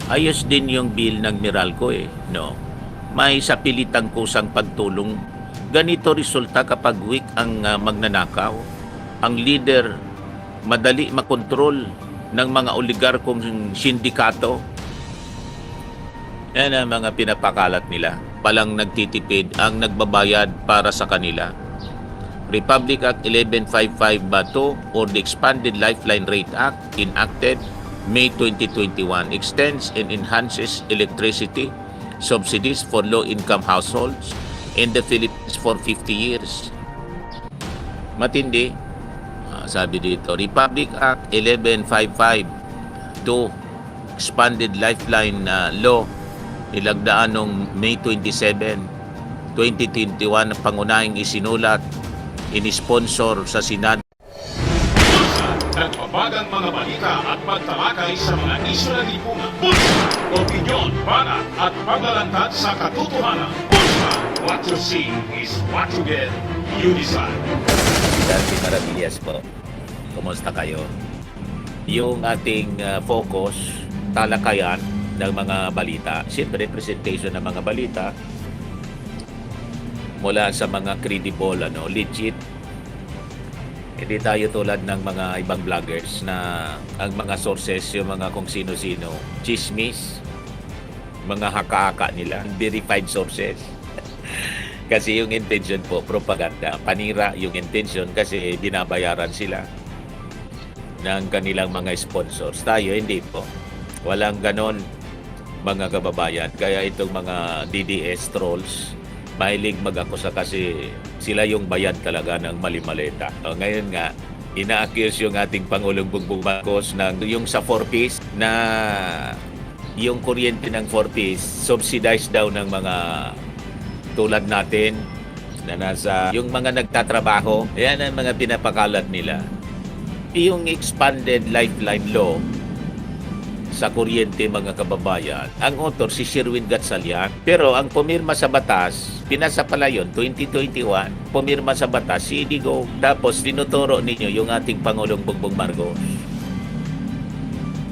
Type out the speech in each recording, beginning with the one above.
Ayos din yung bill ng Meralco no? May sapilitang kusang pagtulong. Ganito resulta kapag weak ang magnanakaw. Ang leader madali makontrol ng mga oligarkong sindikato. Yan ang mga pinapakalat nila. Palang nagtitipid ang nagbabayad para sa kanila. Republic Act 1155 ba to or the Expanded Lifeline Rate Act enacted May 2021 extends and enhances electricity subsidies for low-income households in the Philippines for 50 years. Matindi. Sabi dito, Republic Act 1155 to Expanded Lifeline Law nilagdaan noong May 27, 2021 ang pangunahing isinulat, inisponsor sa Senado. Nagbabagang mga balita at pagtalakay sa mga isyu ng lipunan. Bulsa, opinyon, banat at paglalantad sa katotohanan. Bulsa, what you see is what you get. You decide. Darcy Maravillas po. Kumusta kayo? Yung ating focus, talakayan ng mga balita. Siyempre, presentation ng mga balita mula sa mga credible, legit. Hindi tayo tulad ng mga ibang vloggers na ang mga sources, yung mga kung sino-sino, chismis, mga haka-haka nila, verified sources. Kasi yung intention po, propaganda. Panira yung intention kasi binabayaran sila ng kanilang mga sponsors. Tayo, hindi po. Walang ganon, mga kababayan. Kaya itong mga DDS trolls, mahilig mag-akusa kasi sila yung bayad talaga ng mali-maleta. Ngayon nga, ina-accuse yung ating Pangulong Bongbong Marcos ng yung sa 4-piece na yung kuryente ng 4-piece subsidized daw ng mga tulad natin na nasa yung mga nagtatrabaho. Yan ang mga pinapakalat nila. Yung expanded lifeline law sa kuryente, mga kababayan, ang author si Sherwin Gatchalian, pero ang pumirma sa batas, pinasa pala yun 2021, pumirma sa batas si Digong. Tapos tinuturo ninyo yung ating Pangulong Bongbong Marcos.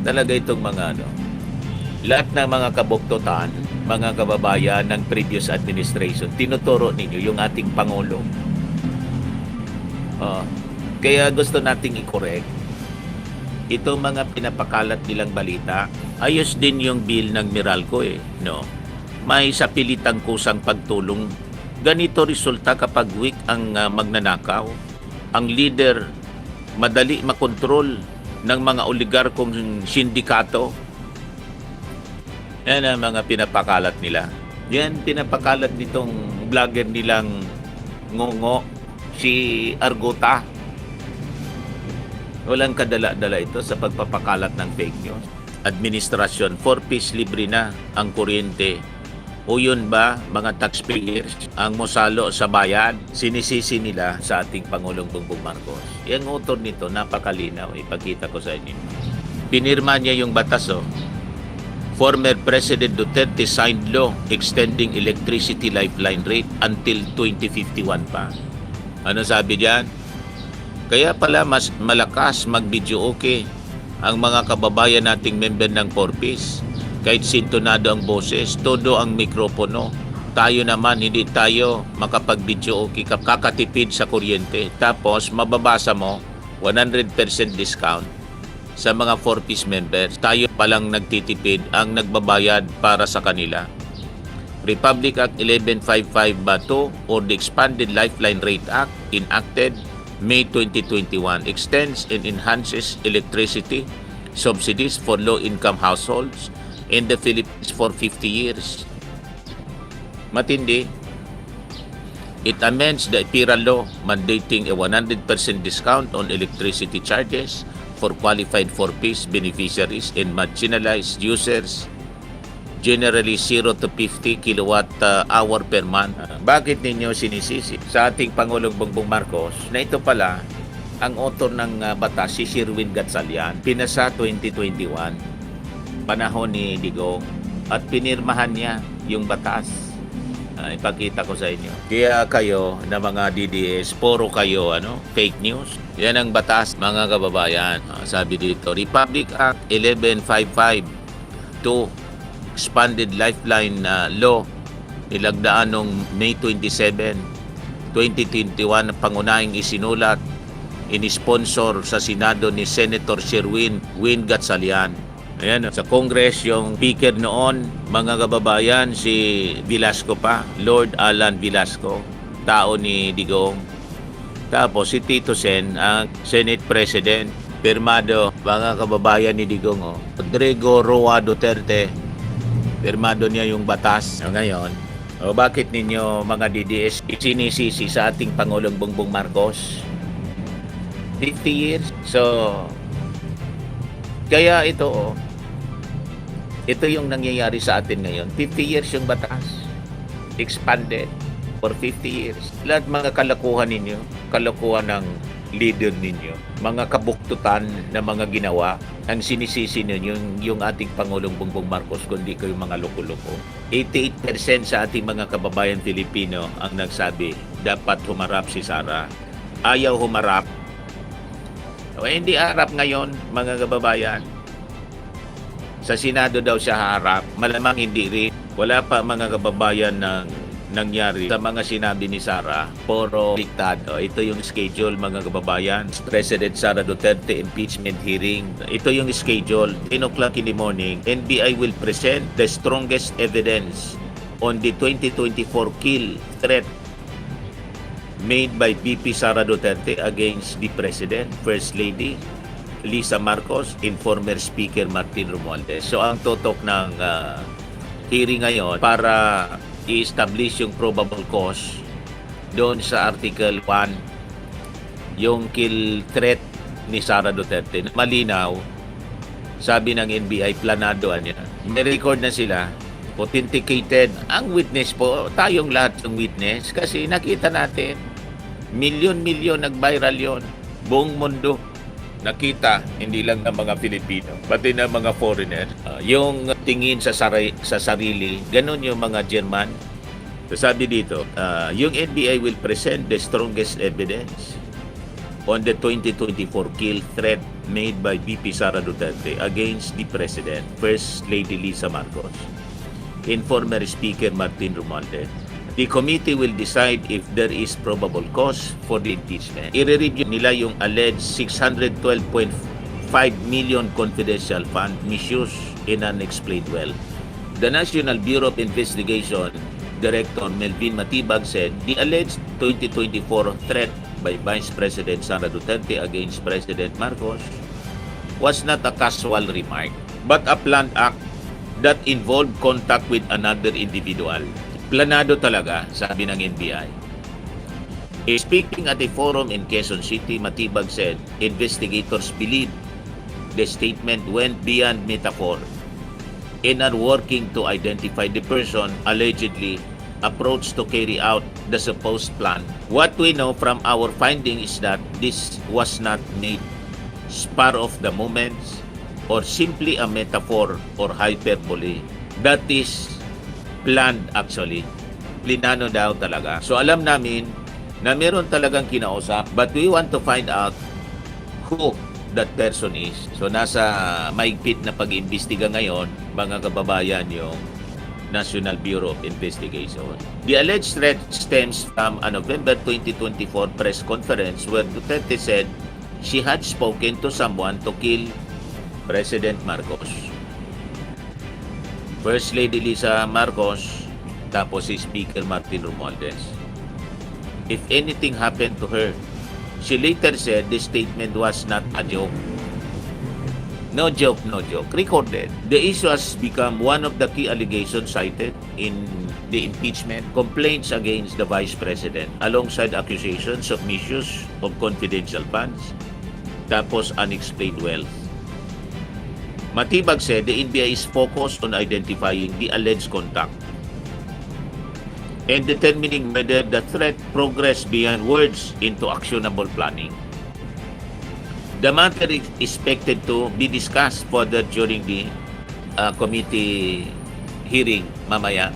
Talaga itong mga lahat ng mga kabuktutan, mga kababayan ng previous administration, tinuturo ninyo yung ating Pangulo. Kaya gusto nating i-correct itong mga pinapakalat nilang balita. Ayos din yung bill ng Meralco no? May sapilitang kusang pagtulong. Ganito resulta kapag weak ang magnanakaw. Ang leader madali makontrol ng mga oligarkong sindikato. Yan ang mga pinapakalat nila. Yan pinapakalat nitong vlogger nilang ngongo, si Arguta. Walang kadala-dala ito sa pagpapakalat ng fake news. Administrasyon, 4-piece libre na ang kuryente. O yun ba, mga taxpayers, ang musalo sa bayan, sinisisi nila sa ating Pangulong Bongbong Marcos. Yung author nito, napakalinaw. Ipakita ko sa inyo. Pinirma niya yung batas. Former President Duterte signed law extending electricity lifeline rate until 2051 pa. Ano sabi diyan? Kaya pala mas malakas mag-video okay ang mga kababayan nating member ng 4-piece. Kahit sintonado ang boses, todo ang mikropono. Tayo naman, hindi tayo makapag-video okay, kakatipid sa kuryente. Tapos, mababasa mo, 100% discount sa mga 4-piece members. Tayo palang nagtitipid ang nagbabayad para sa kanila. Republic Act 1155 ba to or the Expanded Lifeline Rate Act enacted May 2021 extends and enhances electricity subsidies for low-income households in the Philippines for 50 years. Matindi. It amends the IPIRA law mandating a 100% discount on electricity charges for qualified 4-piece beneficiaries and marginalized users, generally 0 to 50 kilowatt hour per month. Bakit ninyo sinisisi sa ating Pangulong Bongbong Marcos na ito pala ang author ng batas, si Sherwin Gatchalian, pinasa 2021, panahon ni Digong, at pinirmahan niya yung batas. Ipakita ko sa inyo. Kaya kayo na mga DDS, puro kayo fake news. Yan ang batas, mga kababayan. Sabi dito, Republic Act 1155 to expanded lifeline law nilagdaan noong May 27, 2021, pangunahing isinulat, inisponsor sa Senado ni Senator Sherwin Gatchalian. Ayan, sa Congress, yung speaker noon, mga kababayan, si Velasco pa, Lord Alan Velasco, tao ni Digong. Tapos si Tito Sen, ang Senate President, pirmado, mga kababayan ni Digong. Rodrigo Roa Duterte, pirmado niya yung batas. Ngayon, bakit ninyo mga DDS sinisisi sa ating Pangulong Bongbong Marcos? 50 years. So, kaya ito, ito yung nangyayari sa atin ngayon. 50 years yung batas. Expanded for 50 years. Lahat mga kalokohan ninyo, kalokohan ng leader ninyo, mga kabuktutan na mga ginawa, ang sinisisi ninyo yung ating Pangulong Bongbong Marcos, kundi kayo mga loko-loko. 88% sa ating mga kababayan Pilipino ang nagsabi, dapat humarap si Sara. Ayaw humarap. Hindi harap ngayon, mga kababayan. Sa Senado daw siya harap. Malamang hindi rin. Wala pa mga kababayan ng nangyari sa mga sinabi ni Sara. Puro diktado. Ito yung schedule, mga kababayan. President Sara Duterte impeachment hearing. Ito yung schedule. 10 o'clock in the morning, NBI will present the strongest evidence on the 2024 kill threat made by VP Sara Duterte against the President, First Lady Lisa Marcos, and former Speaker Martin Romualdez. So ang totok ng hearing ngayon para i-establish yung probable cause doon sa Article 1, yung kill threat ni Sara Duterte. Malinaw, sabi ng NBI, planado niya. May record na sila, authenticated. Ang witness po, tayong lahat ng witness, kasi nakita natin, milyon-milyon nag-viral yon, buong mundo nakita, hindi lang ng mga Pilipino, pati ng mga foreigner. Yung tingin sa sarili, ganun yung mga German. So sabi dito, yung NBI will present the strongest evidence on the 2024 kill threat made by VP Sara Duterte against the President, First Lady Lisa Marcos, and former Speaker Martin Romualdez. The committee will decide if there is probable cause for the impeachment. I-review nila yung alleged 612.5 million confidential fund misuse in unexplained wealth. The National Bureau of Investigation Director Melvin Matibag said the alleged 2024 threat by Vice President Sara Duterte against President Marcos was not a casual remark, but a planned act that involved contact with another individual. Planado talaga, sabi ng NBI. Speaking at a forum in Quezon City, Matibag said, investigators believe the statement went beyond metaphor and are working to identify the person allegedly approached to carry out the supposed plan. What we know from our finding is that this was not made spur of the moments or simply a metaphor or hyperbole. That is planned actually. Plinano daw talaga. So alam namin na meron talagang kinausap, but we want to find out who that person is. So nasa maigpit na pag-imbestiga ngayon, mga kababayan, yung National Bureau of Investigation. The alleged threat stems from a November 2024 press conference where Duterte said she had spoken to someone to kill President Marcos. First Lady Lisa Marcos, tapos si Speaker Martin Romualdez. If anything happened to her, she later said the statement was not a joke. No joke, no joke. Recorded. The issue has become one of the key allegations cited in the impeachment complaints against the Vice President alongside accusations of misuse of confidential funds, tapos unexplained wealth. Matibag said the NBI is focused on identifying the alleged contact and determining whether the threat progressed beyond words into actionable planning. The matter is expected to be discussed further during the committee hearing mamaya,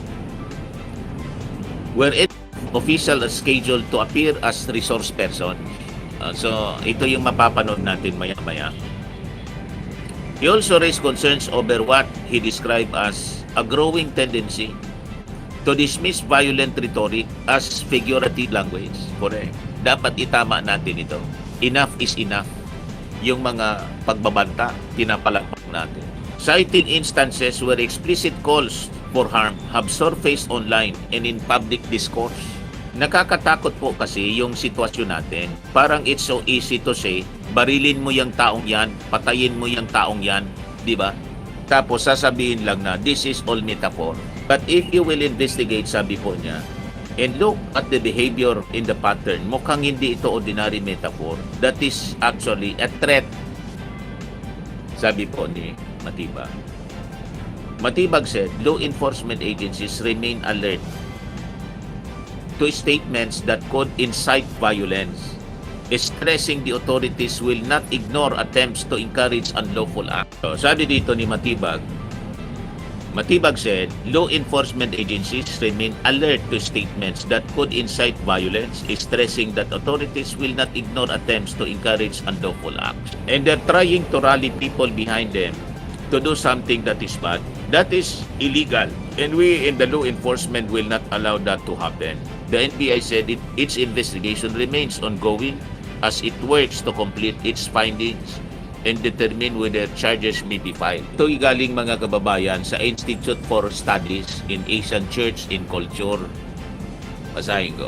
where it official is scheduled to appear as resource person. So ito yung mapapanood natin maya-maya. He also raised concerns over what he described as a growing tendency to dismiss violent rhetoric as figurative language. Correct. Dapat itama natin ito. Enough is enough. Yung mga pagbabanta, pinapalagpak natin. Citing instances where explicit calls for harm have surfaced online and in public discourse. Nakakatakot po kasi yung sitwasyon natin. Parang it's so easy to say, barilin mo yung taong yan, patayin mo yung taong yan, di ba? Tapos sasabihin lang na this is all metaphor. But if you will investigate, sabi po niya, and look at the behavior in the pattern, mukhang hindi ito ordinary metaphor. That is actually a threat. Sabi po ni Matibag. Matibag said, law enforcement agencies remain alert to statements that could incite violence, stressing the authorities will not ignore attempts to encourage unlawful acts. So, sabi dito ni Matibag said, law enforcement agencies remain alert to statements that could incite violence, stressing that authorities will not ignore attempts to encourage unlawful acts. And they're trying to rally people behind them to do something that is bad. That is illegal. And we in the law enforcement will not allow that to happen. The NBI said its investigation remains ongoing as it works to complete its findings and determine whether charges may be filed. Ito'y galing mga kababayan sa Institute for Studies in Asian Church and Culture. Basahin ko.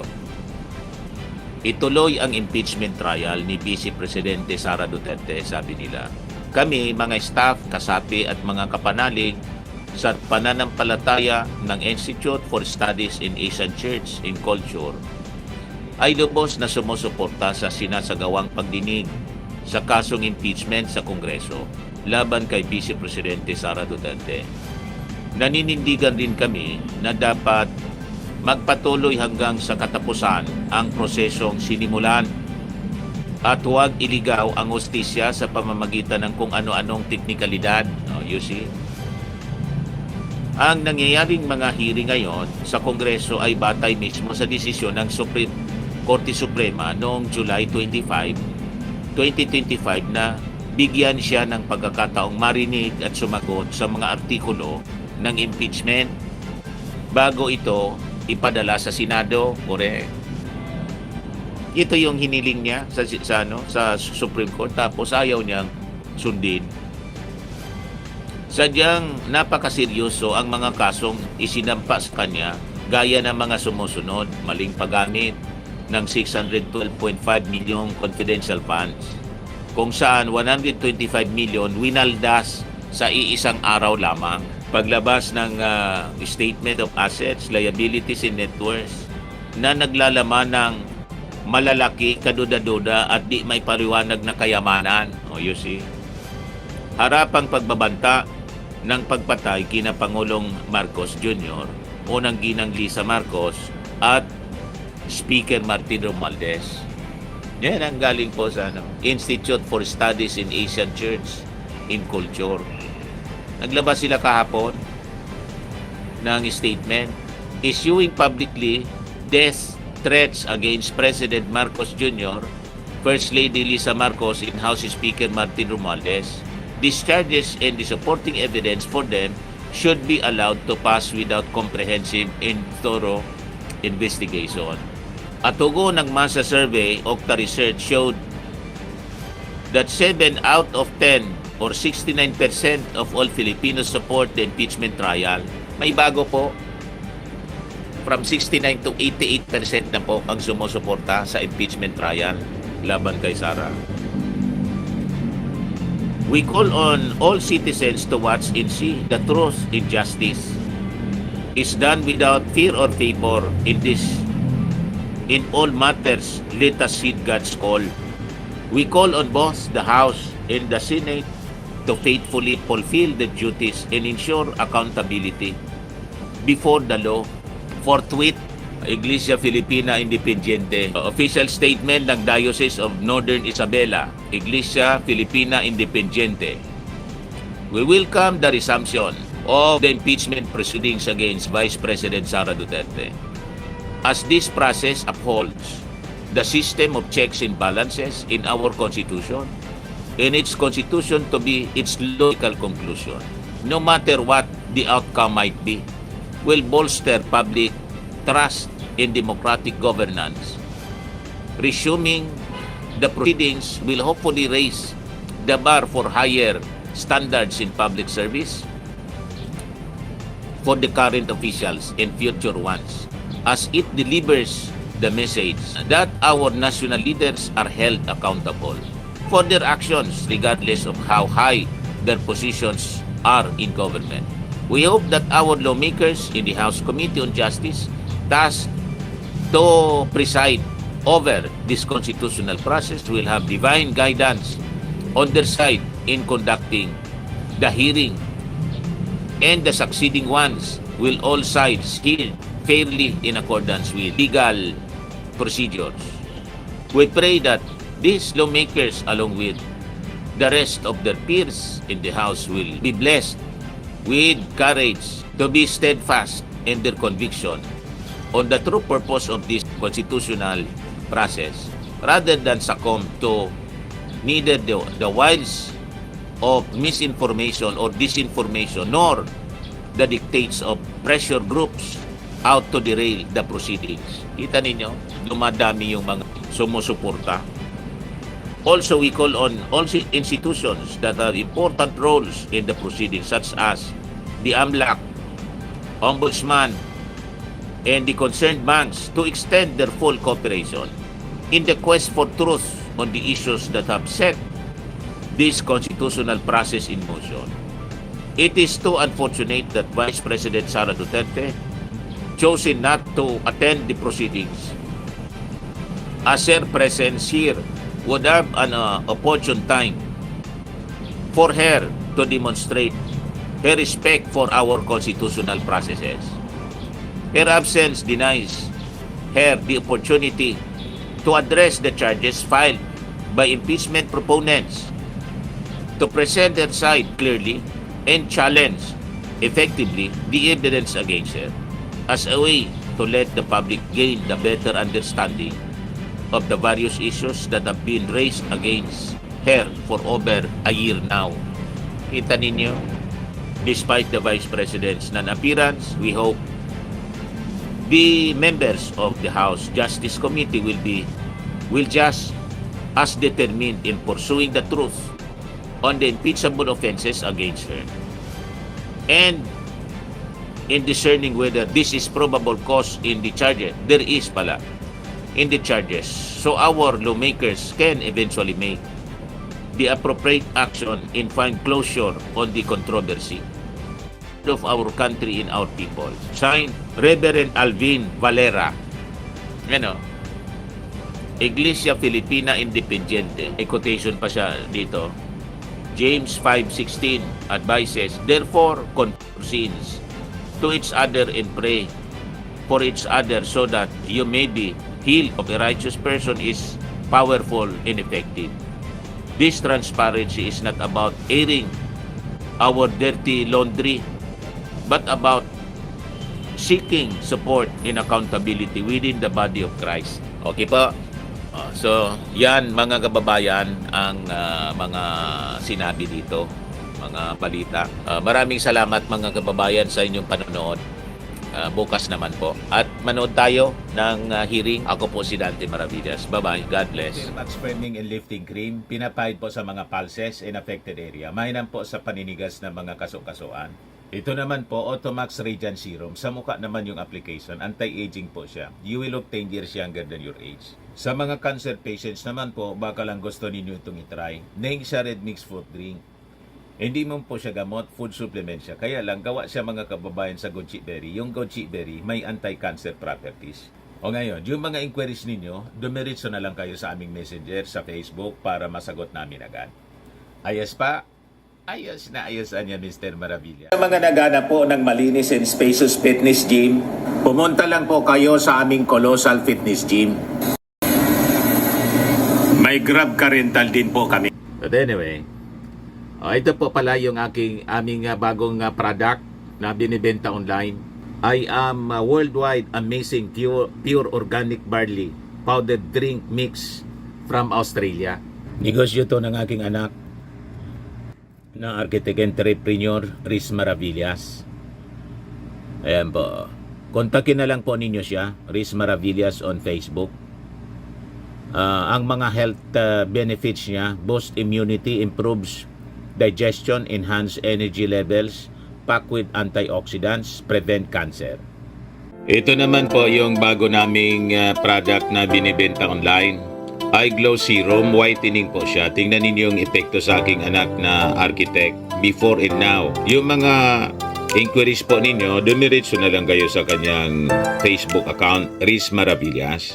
Ituloy ang impeachment trial ni Vice Presidente Sara Duterte, sabi nila. Kami, mga staff, kasapi at mga kapanalig sa pananampalataya ng Institute for Studies in Asian Church and Culture ay lubos na sumusuporta sa sinasagawang pagdinig sa kasong impeachment sa Kongreso laban kay Vice Presidente Sara Duterte. Naninindigan din kami na dapat magpatuloy hanggang sa katapusan ang prosesong sinimulan at huwag iligaw ang hustisya sa pamamagitan ng kung ano-anong teknikalidad. You see? Ang nangyayaring mga hearing ngayon sa Kongreso ay batay mismo sa desisyon ng Korte Suprema noong July 2025 na bigyan siya ng pagkakataong marinig at sumagot sa mga artikulo ng impeachment bago ito ipadala sa Senado. Correct. Ito yung hiniling niya sa Supreme Court, tapos ayaw niyang sundin. Sadyang napakaseryoso ang mga kasong isinampa sa kanya, gaya ng mga sumusunod: maling paggamit ng 612.5 million confidential funds, kung saan 125 million winaldas sa iisang araw lamang. Paglabas ng Statement of Assets, Liabilities and Net Worth na naglalaman ng malalaki, kaduda-duda at di may paliwanag na kayamanan. You see? Harapang pagbabanta ng pagpatay kina Pangulong Marcos Jr., unang ginang Lisa Marcos at Speaker Martin Romualdez. Yan ang galing po sa Institute for Studies in Asian Church in Culture. Naglabas sila kahapon ng statement issuing publicly death threats against President Marcos Jr., First Lady Lisa Marcos, and House Speaker Martin Romualdez. These charges and the supporting evidence for them should be allowed to pass without comprehensive and thorough investigation. At tugon ng Masa Survey, Okta Research showed that 7 out of 10 or 69% of all Filipinos support the impeachment trial. May bago po. From 69 to 88% na po ang sumusuporta sa impeachment trial laban kay Sara. We call on all citizens to watch and see the truth and justice is done without fear or favor in all matters. Let us heed God's call. We call on both the House and the Senate to faithfully fulfill their duties and ensure accountability before the law. Forthwith, Iglesia Filipina Independiente. Official statement ng Diocese of Northern Isabela, Iglesia Filipina Independiente. We welcome the resumption of the impeachment proceedings against Vice President Sara Duterte, as this process upholds the system of checks and balances in our Constitution and its Constitution to be its logical conclusion. no matter what the outcome might be, will bolster public trust in democratic governance. Resuming the proceedings will hopefully raise the bar for higher standards in public service for the current officials and future ones, as it delivers the message that our national leaders are held accountable for their actions regardless of how high their positions are in government. We hope that our lawmakers in the House Committee on Justice, tasked to preside over this constitutional process, will have divine guidance on their side in conducting the hearing, and the succeeding ones will all sides hear fairly in accordance with legal procedures. We pray that these lawmakers, along with the rest of their peers in the House, will be blessed with courage to be steadfast in their conviction on the true purpose of this constitutional process, rather than succumb to neither the wiles of misinformation or disinformation, nor the dictates of pressure groups out to derail the proceedings. Kita ninyo, dumadami yung mga sumusuporta. Also, we call on all institutions that have important roles in the proceedings, such as the AMLAC, Ombudsman, and the concerned banks, to extend their full cooperation in the quest for truth on the issues that have set this constitutional process in motion. It is too unfortunate that Vice President Sara Duterte chosen not to attend the proceedings, as her presence here would have an opportune time for her to demonstrate her respect for our constitutional processes. Her absence denies her the opportunity to address the charges filed by impeachment proponents, to present her side clearly and challenge effectively the evidence against her, as a way to let the public gain the better understanding of the various issues that have been raised against her for over a year now. Kita ninyo, despite the Vice President's non-appearance, we hope the members of the House Justice Committee will just as determined in pursuing the truth on the impeachable offenses against her, and in discerning whether this is probable cause in the charges. There is pala in the charges, so our lawmakers can eventually make the appropriate action and find closure on the controversy of our country and our people. Signed, Reverend Alvin Valera. Ano? Iglesia Filipina Independiente. May quotation pa siya dito. James 5:16 advises, therefore, confess sins to each other and pray for each other so that you may be healed. Of a righteous person is powerful and effective. This transparency is not about airing our dirty laundry, but about seeking support and accountability within the body of Christ. Okay po? So, yan mga kababayan ang mga sinabi dito, mga balita. Maraming salamat mga kababayan sa inyong panonood. Bukas naman po. At manood tayo ng hearing. Ako po si Dante Maravillas. Bye-bye. God bless. Max Firming and Lifting Cream, pinapahid po sa mga pulses in affected area. Mainam po sa paninigas ng mga kaso-kasuan. Ito naman po, Automax Radiant Serum. Sa mukha naman yung application. Anti-aging po siya. You will look 10 years younger than your age. Sa mga cancer patients naman po, baka lang gusto ninyo itong itry. Neng siya red mixed fruit drink. Hindi mo po siya gamot, food supplement siya. Kaya lang, gawa siya mga kababayan sa goji berry. Yung goji berry may anti-cancer properties. O ngayon, yung mga inquiries ninyo, dumiritso na lang kayo sa aming messenger sa Facebook para masagot namin agad. Ayos pa? Ayos na ayos niya, Mr. Maravilla. Sa mga nagana po ng malinis and spacious fitness gym, pumunta lang po kayo sa aming Colossal Fitness Gym. May Grab car rental din po kami. But anyway, ito po pala yung aming bagong product na binibenta online. I am worldwide amazing pure organic barley powdered drink mix from Australia. Negosyo to ng aking anak. na architect entrepreneur Riz Maravillas. Ayan po. Kontakin na lang po ninyo siya, Riz Maravillas on Facebook. Ang mga health benefits niya: boost immunity, improves digestion, enhance energy levels, packed with antioxidants, prevent cancer. Ito naman po yung bago naming product na binibenta online. Eye Glow Serum, whitening po siya. Tingnan ninyo yung epekto sa aking anak na architect before and now. Yung mga inquiries po ninyo, dumiretso na lang kayo sa kanyang Facebook account, Riz Maravillas.